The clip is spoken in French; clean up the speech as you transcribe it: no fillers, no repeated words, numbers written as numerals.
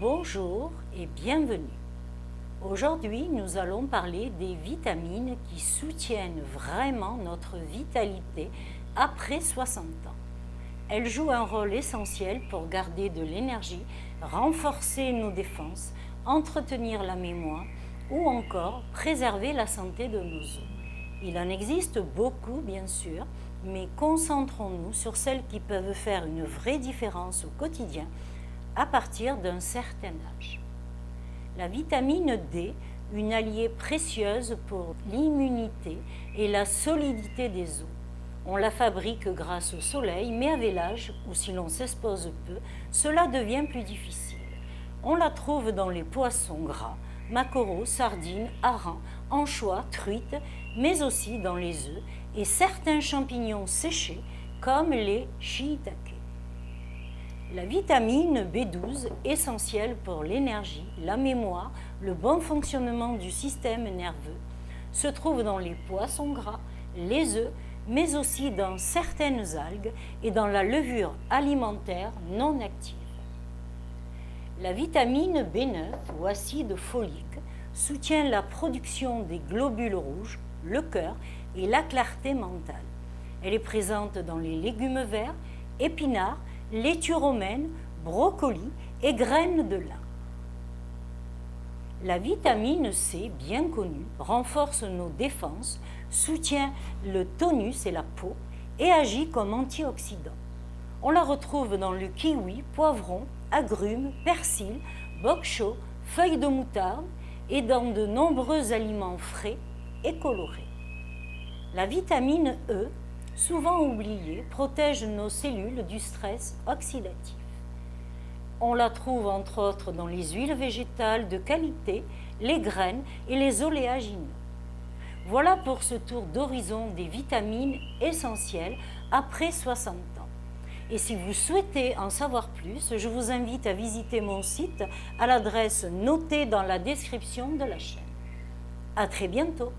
Bonjour et bienvenue. Aujourd'hui, nous allons parler des vitamines qui soutiennent vraiment notre vitalité après 60 ans. Elles jouent un rôle essentiel pour garder de l'énergie, renforcer nos défenses, entretenir la mémoire ou encore préserver la santé de nos os. Il en existe beaucoup, bien sûr, mais concentrons-nous sur celles qui peuvent faire une vraie différence au quotidien à partir d'un certain âge. La vitamine D, une alliée précieuse pour l'immunité et la solidité des os. On la fabrique grâce au soleil, mais avec l'âge, ou si l'on s'expose peu, cela devient plus difficile. On la trouve dans les poissons gras, maquereaux, sardines, harengs, anchois, truites, mais aussi dans les œufs et certains champignons séchés comme les shiitake. La vitamine B12, essentielle pour l'énergie, la mémoire, le bon fonctionnement du système nerveux, se trouve dans les poissons gras, les œufs, mais aussi dans certaines algues et dans la levure alimentaire non active. La vitamine B9 ou acide folique soutient la production des globules rouges, le cœur et la clarté mentale. Elle est présente dans les légumes verts, épinards, laitue romaine, brocoli et graines de lin. La vitamine C, bien connue, renforce nos défenses, soutient le tonus et la peau et agit comme antioxydant. On la retrouve dans le kiwi, poivron, agrumes, persil, bok choy, feuilles de moutarde et dans de nombreux aliments frais et colorés. La vitamine E, souvent oubliée, protège nos cellules du stress oxydatif. On la trouve entre autres dans les huiles végétales de qualité, les graines et les oléagineux. Voilà pour ce tour d'horizon des vitamines essentielles après 60 ans. Et si vous souhaitez en savoir plus, je vous invite à visiter mon site à l'adresse notée dans la description de la chaîne. À très bientôt.